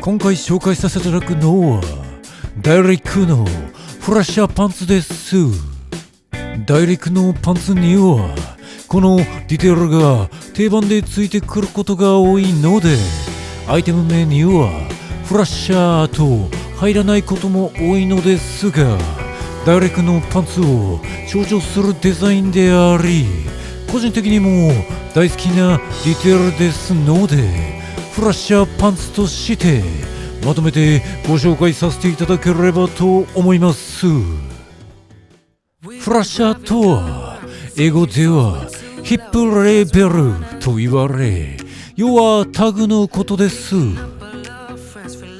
今回紹介させていただくのはダイレクのフラッシャーパンツです。ダイレクのパンツにはこのディテールが定番でついてくることが多いので、アイテム名にはフラッシャーと入らないことも多いのですが、ダイレクのパンツを象徴するデザインであり、個人的にも大好きなディテールですので、フラッシャーパンツとしてまとめてご紹介させていただければと思います。フラッシャーとは英語ではヒップレーベルと言われ、要はタグのことです。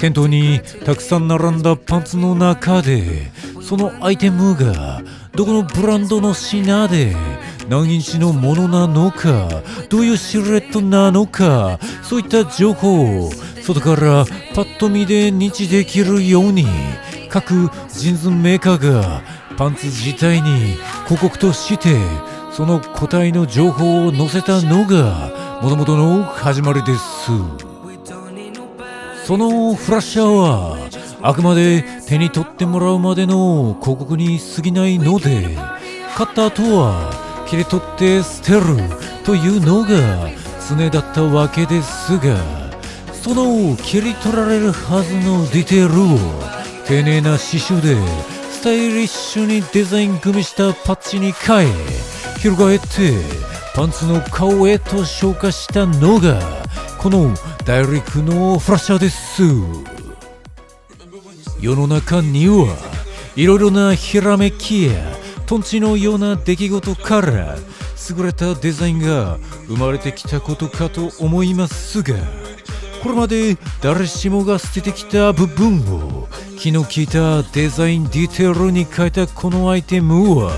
店頭にたくさん並んだパンツの中で、そのアイテムがどこのブランドの品で何インチのものなのか、どういうシルエットなのか、そういった情報を外からパッと見で認知できるように、各ジーンズメーカーがパンツ自体に広告としてその個体の情報を載せたのが元々の始まりです。そのフラッシャーはあくまで手に取ってもらうまでの広告に過ぎないので、買った後は切り取って捨てるというのが常だったわけですが、その切り取られるはずのディテールを丁寧な刺繍でスタイリッシュにデザイン組みしたパッチに変え、翻ってパンツの顔へと昇華したのがこのダイレクのフラッシャーです。世の中にはいろいろなひらめきやトンチのような出来事から優れたデザインが生まれてきたことかと思いますが、これまで誰しもが捨ててきた部分を気の利いたデザインディテールに変えたこのアイテムは、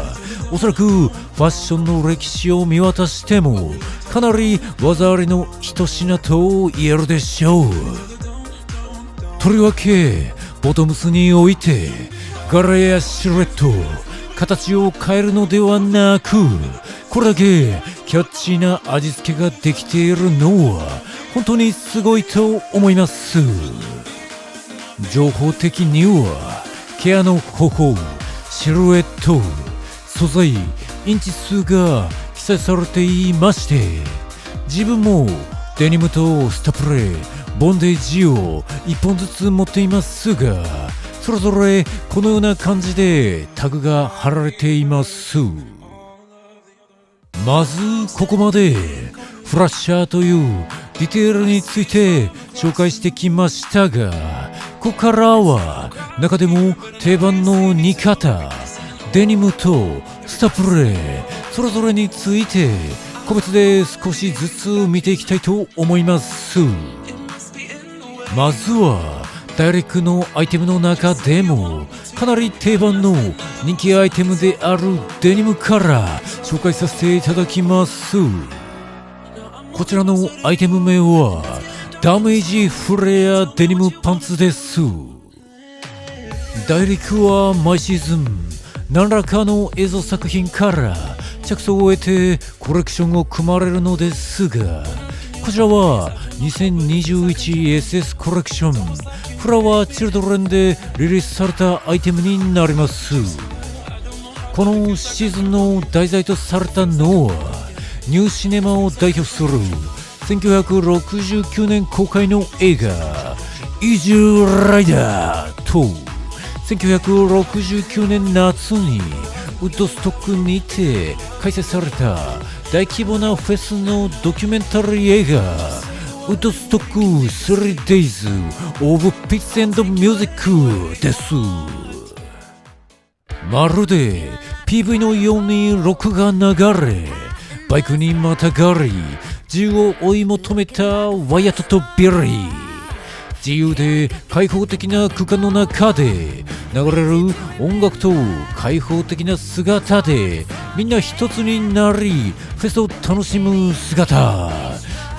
おそらくファッションの歴史を見渡してもかなり技ありの一品と言えるでしょう。とりわけボトムスにおいて柄やシルエット、形を変えるのではなく、これだけキャッチーな味付けができているのは本当にすごいと思います。情報的にはケアの方法、シルエット、素材、インチ数が記載されていまして、自分もデニムとスタプレ、ボンデージを1本ずつ持っていますが、それぞれこのような感じでタグが貼られています。まずここまでフラッシャーというディテールについて紹介してきましたが、ここからは中でも定番の2型、デニムとスタプレ、それぞれについて個別で少しずつ見ていきたいと思います。まずはダイレクのアイテムの中でもかなり定番の人気アイテムであるデニムから紹介させていただきます。こちらのアイテム名はダメージフレアデニムパンツです。ダイレクは毎シーズン何らかの映像作品から着想を得てコレクションを組まれるのですが、こちらは 2021SS コレクションフラワーチルドレンでリリースされたアイテムになります。このシーズンの題材とされたのはニューシネマを代表する1969年公開の映画イージーライダーと1969年夏にウッドストックにて開催された大規模なフェスのドキュメンタリー映画ウッドストック 3days of Peace and Music です。まるで PV のようにロックが流れ、バイクにまたがり自由を追い求めたワイヤットとビリー、自由で開放的な空間の中で流れる音楽と開放的な姿でみんな一つになりフェスを楽しむ姿、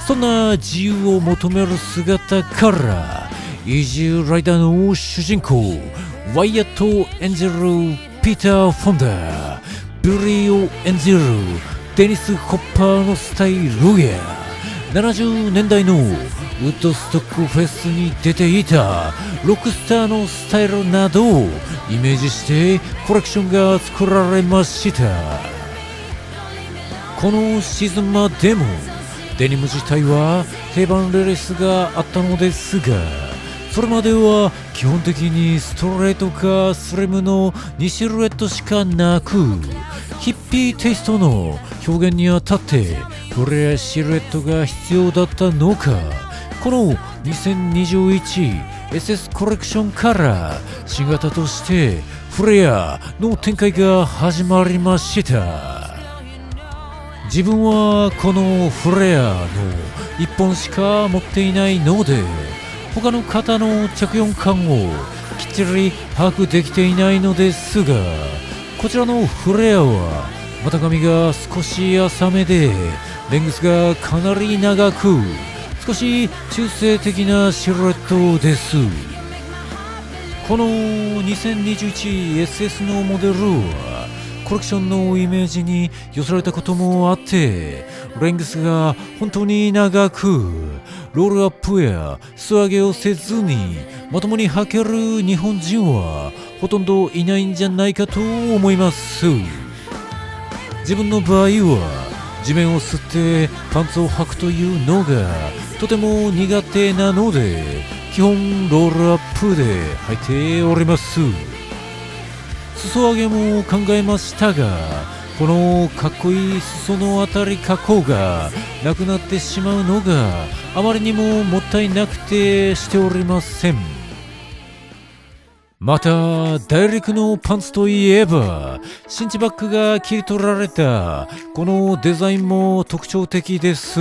そんな自由を求める姿からイージーライダーの主人公ワイヤットを演じるピーター・フォンダ、ビリーを演じるデニス・ホッパーのスタイルや70年代のウッドストックフェスに出ていたロックスターのスタイルなどをイメージしてコレクションが作られました。このシーズンまでもデニム自体は定番レースがあったのですが、それまでは基本的にストレートかスリムの2シルエットしかなく、ヒッピーテイストの表現にあたってフレアシルエットが必要だったのか、この 2021SS コレクションから新型としてフレアの展開が始まりました。自分はこのフレアの1本しか持っていないので、他の方の着用感をきっちり把握できていないのですが、こちらのフレアは股上が少し浅めでレングスがかなり長く、少し中性的なシルエットです。この 2021SS のモデルはコレクションのイメージに寄せられたこともあって、レングスが本当に長く、ロールアップや素上げをせずにまともに履ける日本人はほとんどいないんじゃないかと思います。自分の場合は地面を吸ってパンツを履くというのがとても苦手なので、基本ロールアップで履いております。裾上げも考えましたが、このかっこいい裾のあたり加工がなくなってしまうのがあまりにももったいなくてしておりません。また大陸のパンツといえばシンチバックが切り取られたこのデザインも特徴的です。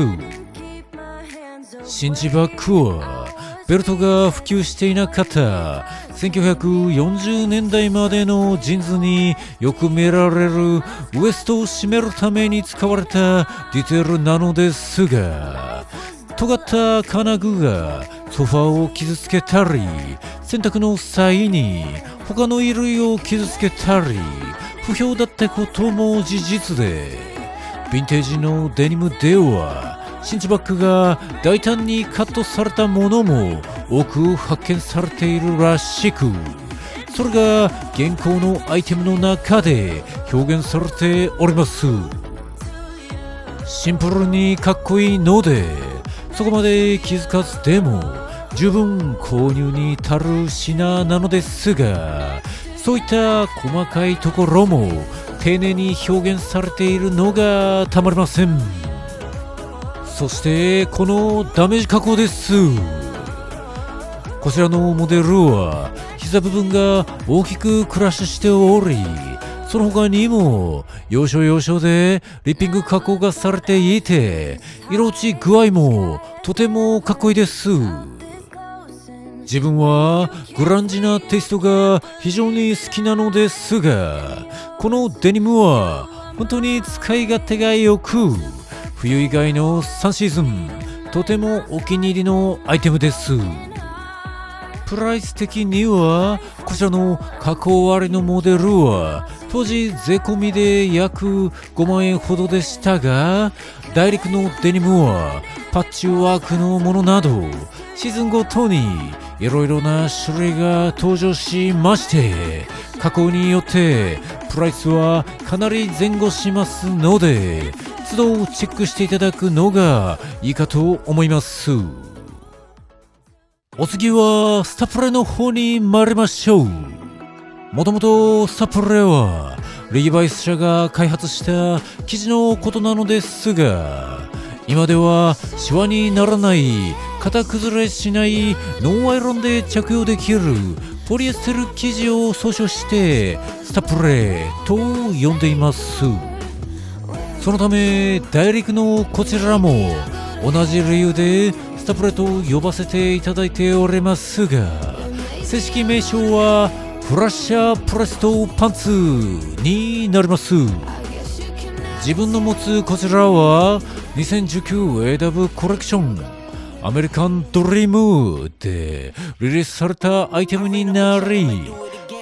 シンチバックはベルトが普及していなかった1940年代までのジーンズによく見られるウエストを締めるために使われたディテールなのですが、尖った金具がソファーを傷つけたり、洗濯の際に他の衣類を傷つけたり、不評だったことも事実で、ヴィンテージのデニムではシンチバックが大胆にカットされたものも多く発見されているらしく、それが現行のアイテムの中で表現されております。シンプルにかっこいいので、そこまで気づかずでも十分購入に足る品なのですが、そういった細かいところも丁寧に表現されているのがたまりません。そしてこのダメージ加工です。こちらのモデルは膝部分が大きくクラッシュしており、その他にも要所要所でリッピング加工がされていて、色落ち具合もとてもかっこいいです。自分はグランジなテイストが非常に好きなのですが、このデニムは本当に使い勝手が良く、冬以外の3シーズンとてもお気に入りのアイテムです。プライス的にはこちらの加工ありのモデルは当時税込みで約5万円ほどでしたが、大陸のデニムはパッチワークのものなどシーズンごとにいろいろな種類が登場しまして、加工によってプライスはかなり前後しますので、都度チェックしていただくのがいいかと思います。お次はスタプレの方に参りましょう。もともとスタプレはリーバイス社が開発した生地のことなのですが、今ではシワにならない、型崩れしないノンアイロンで着用できるポリエステル生地を総称してスタプレと呼んでいます。そのため大陸のこちらも同じ理由でスタプレと呼ばせていただいておりますが、正式名称はフラッシャープレストパンツになります。自分の持つこちらは 2019AW コレクションアメリカンドリームでリリースされたアイテムになり、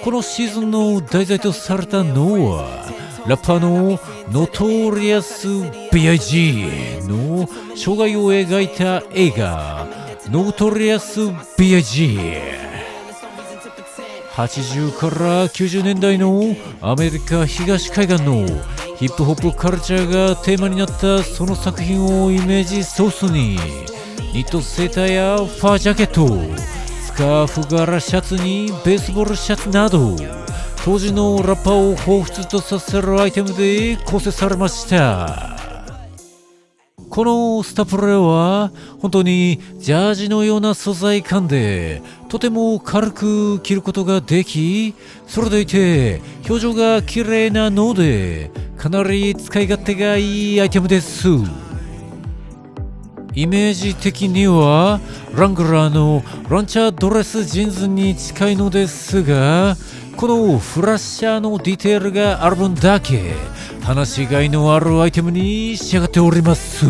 このシーズンの題材とされたのはラッパーのノトリアス B.I.G の生涯を描いた映画ノートリアス B.I.G.。80から90年代のアメリカ東海岸のヒップホップカルチャーがテーマになったその作品をイメージソースに、ニットセーターやファージャケット、スカーフ柄シャツにベースボールシャツなど、当時のラッパーを彷彿とさせるアイテムで構成されました。このスタプレは本当にジャージのような素材感でとても軽く着ることができ、それでいて表情が綺麗なのでかなり使い勝手がいいアイテムです。イメージ的にはラングラーのランチャードレスジーンズに近いのですが、このフラッシャーのディテールがある分だけ話しがいのあるアイテムに仕上がっております。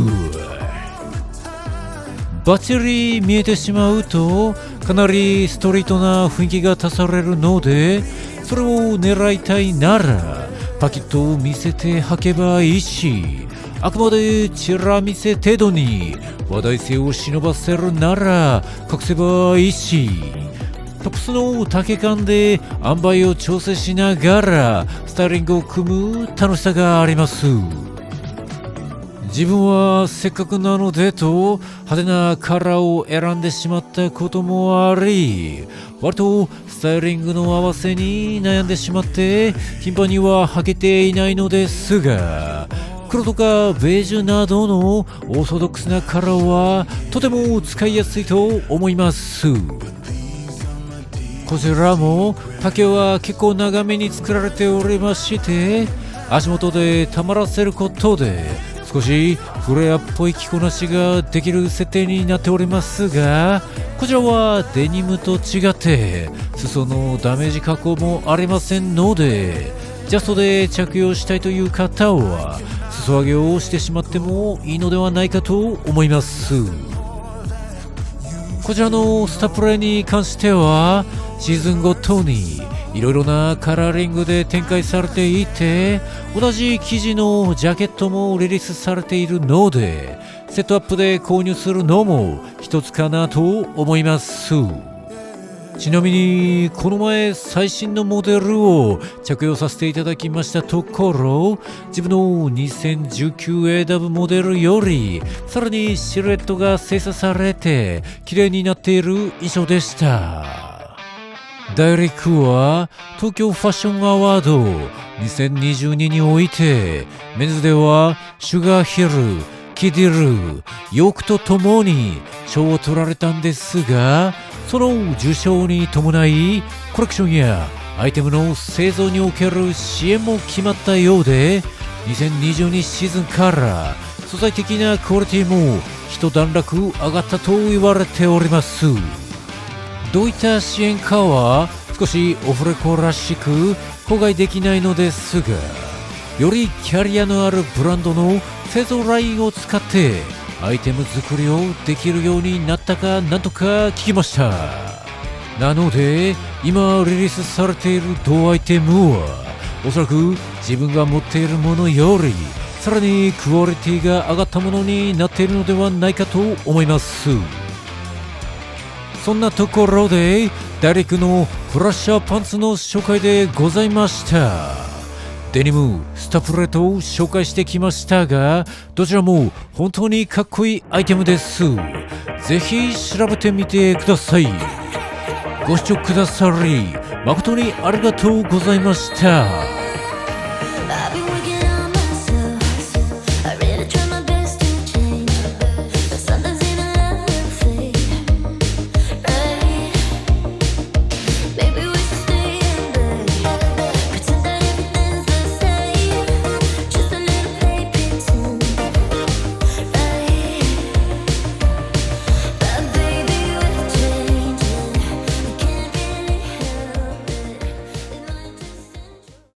バッチリ見えてしまうとかなりストリートな雰囲気が足されるので、それを狙いたいならパキッと見せて履けばいいし、あくまでチラ見せ程度に話題性を忍ばせるなら隠せばいいし、トップスの丈感で塩梅を調整しながらスタイリングを組む楽しさがあります。自分はせっかくなのでと派手なカラーを選んでしまったこともあり、割とスタイリングの合わせに悩んでしまって頻繁には履けていないのですが、黒とかベージュなどのオーソドックスなカラーはとても使いやすいと思います。こちらも丈は結構長めに作られておりまして、足元でたまらせることで少しフレアっぽい着こなしができる設定になっておりますが、こちらはデニムと違って裾のダメージ加工もありませんので、ジャストで着用したいという方は裾上げをしてしまってもいいのではないかと思います。こちらのスタプレに関してはシーズンごとにいろいろなカラーリングで展開されていて、同じ生地のジャケットもリリースされているので、セットアップで購入するのも一つかなと思います。ちなみにこの前最新のモデルを着用させていただきましたところ、自分の 2019AW モデルよりさらにシルエットが精査されて綺麗になっている印象でした。ダイレクは東京ファッションアワード2022においてメンズではシュガーヒル、キディル、ヨークとともに賞を取られたんですが、その受賞に伴いコレクションやアイテムの製造における支援も決まったようで、2022シーズンから素材的なクオリティも一段落上がったと言われております。どういった支援かは少しオフレコらしく口外できないのですが、よりキャリアのあるブランドの製造ラインを使ってアイテム作りをできるようになったかなんとか聞きました。なので今リリースされている同アイテムはおそらく自分が持っているものよりさらにクオリティが上がったものになっているのではないかと思います。そんなところでダイレクのフラッシャーパンツの紹介でございました。デニム、スタプレと紹介してきましたが、どちらも本当にかっこいいアイテムです。ぜひ調べてみてください。ご視聴くださり誠にありがとうございました。